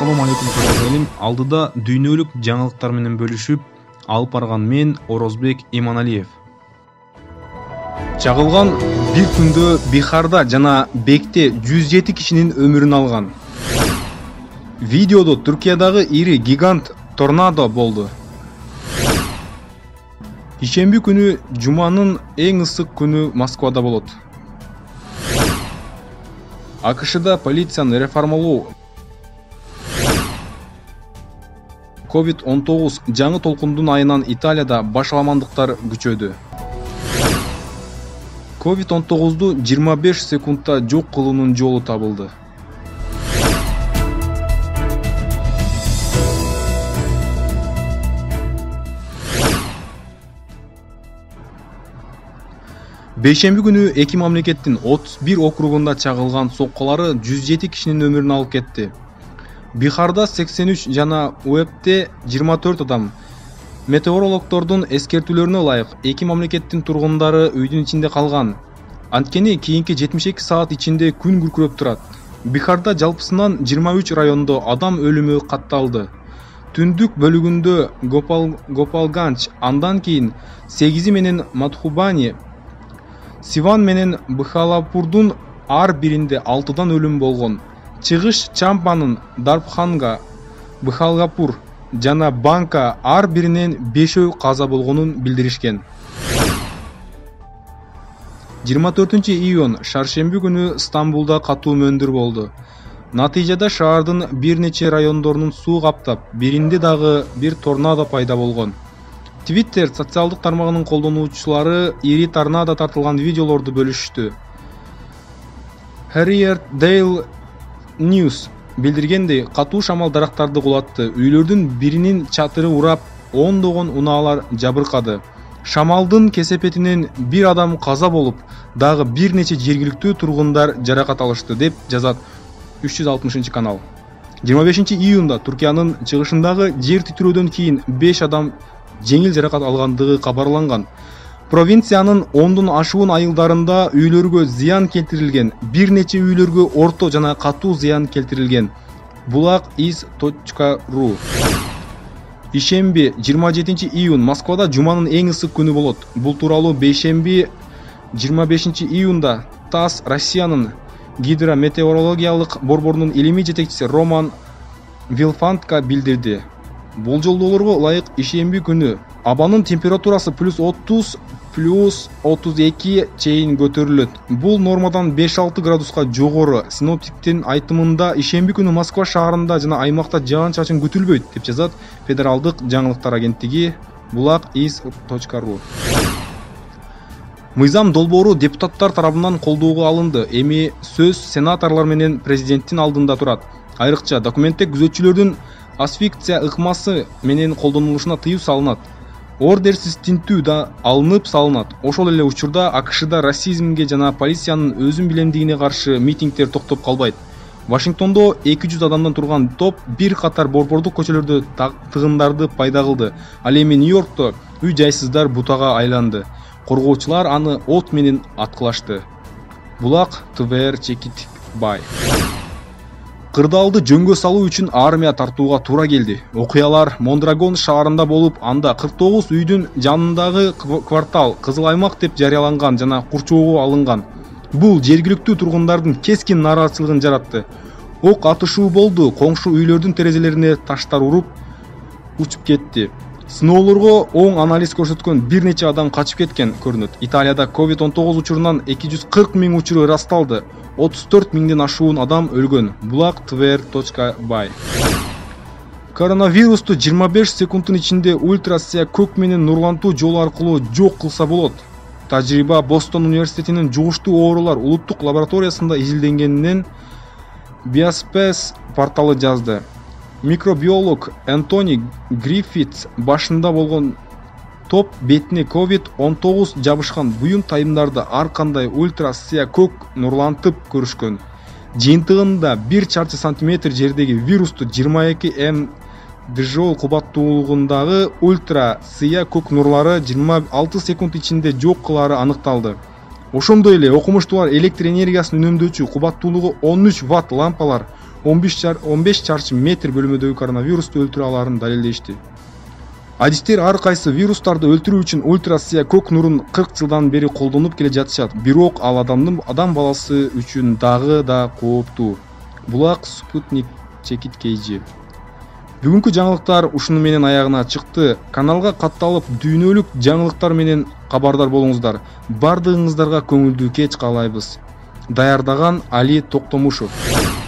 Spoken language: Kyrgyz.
Assalamu алейкум көрөрмәним. Алдыда дүйнөлүк жаңылыктар менен бөлүшүп алып барган мен Орозбек Иманалиев. Чагылган бир күндө Бихарда жана Бекте 107 кишинин өмүрүн алган. Видеодо Түркиядагы ири гигант торнадо болду. Ишемби күнү жуманын эң ысык күнү Москвада болот. АКШда полицияны реформалоо COVID-19 жаңы толкундун айынан Италияда башаламандыктар күчөдү. COVID-19ду 25 секундта жок кылуунун жолу табылды. Бейшемби күнү эки мамлекеттин 31 округунда чагылган сокколары 107 кишинин өмүрүн алып кетти. Бихарда 83 жана Уэбте 24 адам. Метеорологдордун эскертүүлөрүнө ылайык эки мамлекеттин тургундары үйдүн ичинде калган. Анткени кийинки 72 саат ичинде күн күркүрөп турат. Бихарда жалпысынан 23 райондо адам өлүмү катталды. Түндүк бөлүгүндө Гопалганч, андан кийин 8 менен Мадхубани, Сиван менен Бхалапурдун ар биринде 6дан өлүм болгон. Чыгыш Чампанын Дарбханга, Бхалапур жана Банка ар биринен 5 каза болгонун билдиришкен. 24 июнь шаршемби күнү Стамбулда катуу мөндүр болду. Натыйжада шаардын бир нече райондорунун суу каптап, биринде дагы бир торнадо пайда болгон. Twitter социалдык тармагынын колдонуучулары ири торнадо тартылган видеолорду бөлүштү. Harrier Daily News билдиргендей, катуу шамал дарактарды кулатты. Үйлөрдүн биринин чатыры урап, ондогон унаалар жабыркады. Шамалдын кесепетинен бир адам каза болуп, дагы бир нече жергиликтүү тургундар жаракат алышты, деп жазат 360 канал. 25 июнда Түркиянын чыгышындагы жер титирөөдөн кийин 5 адам жеңил жаракат алгандыгы кабарланган. Провинциянын 10дон ашуун айылдарында үйлөргө зыян келтирилген, бир нече үйлөргө орто жана катуу зыян келтирилген. Bulaq.is.ru. Ишемби 27 июнь Москвада жуманын эң ысык күнү болот. Бул тууралуу бейшемби 25 июнда ТАСС Россиянын гидрометеорологиялык борборунун илимий жетекчиси Роман Вилфантка билдирди. Болжолдоолорго ылайык ишемби күнү абанын температурасы +30, +32 чейин көтөрүлөт. Бул нормадан 5-6 градуска жогору. Синоптиктин айтымында ишемби күнү Москва шаарында жана аймакта жаан-чачын күтүлбөйт, деп жазат Федералдык жаңылыктар агенттиги Bulaq.is.ru. Мыйзам долбоору депутаттар тарабынан колдоого алынды. Эми сөз сенаторлор менен президенттин алдында турат. Айрыкча документте күзөтчүлөрдүн асфикция ыкмасы менен колдонулушуна тыюу салынат. Ордерсиз тинтүү да алынып салынат. Ошол эле учурда АКШда расизмге жана полициянын өзүн билемдигине каршы митингдер токтоп калбайт. Вашингтондо 200 адамдан турган топ бир катар борбордук көчөлөрдө тыгындарды пайда кылды. Ал эми Нью-Йоркто үй жайсыздар бутага айланды. Коргоочулар аны от менен аткылашты. Булак ТВР чекит бай. Кырдаалды жөнгө салуу үчүн армия тартууга туура келди. Окуялар Мондрагон шаарында болуп, анда 49 үйдүн жанындагы квартал кызыл аймак деп жарыяланган жана курчоого алынган. Бул жергиликтүү тургундардын кескин нааразычылыгын жаратты. Ок атышуу болду, коңшу үйлөрдүн терезелерине таштар уруп учуп кетти. Сыноолорго оң анализ көрсөткөн бир нече адам качып кеткен көрүнөт. Италияда COVID-19 учурунан 240 000 учуру ырасталды. 34 000ден ашуун адам өлгөн. Bulaq.tver.by. Коронавирусту 25 секундтун ичинде ультрасия көк менен нурлантуу жолу аркылуу жок кылса болот. Тажрыйба Бостон университетинин жугуштуу оорулар улуттук лабораториясында изилденгенинен Biospace порталы жазды. Микробиолог Энтони Гриффитс башында болгон топ бетине COVID-19 жабышкан буюм тайымдарды ар кандай ультрасия көк нурлантып көрүшкөн. Жыйынтыгында 1 чарчы сантиметр жердеги вирусту 22 м дж кубаттуулугундагы ультрасия көк нурлары 26 секунд ичинде жок кылары аныкталды. Ошондой эле окумуштуулар электр энергиясын үнөмдөөчү кубаттуулугу 13 ватт лампалар 15 чарчы метр бөлмөдөгү коронавирусту өлтүрө аларын далилдешти. Адистер ар кайсы вирустарды өлтүрүү үчүн ультрасия көк нурун 40 жылдан бери колдонуп келе жатышат. Бирок ал адам баласы үчүн дагы да кооптуу. Булак Спутник чекиткейжи. Бүгүнкү жаңылыктар ушуну менен аягына чыкты. Каналга катталып, дүйнөлүк жаңылыктар менен кабардар болуңуздар. Бардыгыңыздарга көңүлдүү кеч каалайбыз. Даярдаган Али Токтомушев.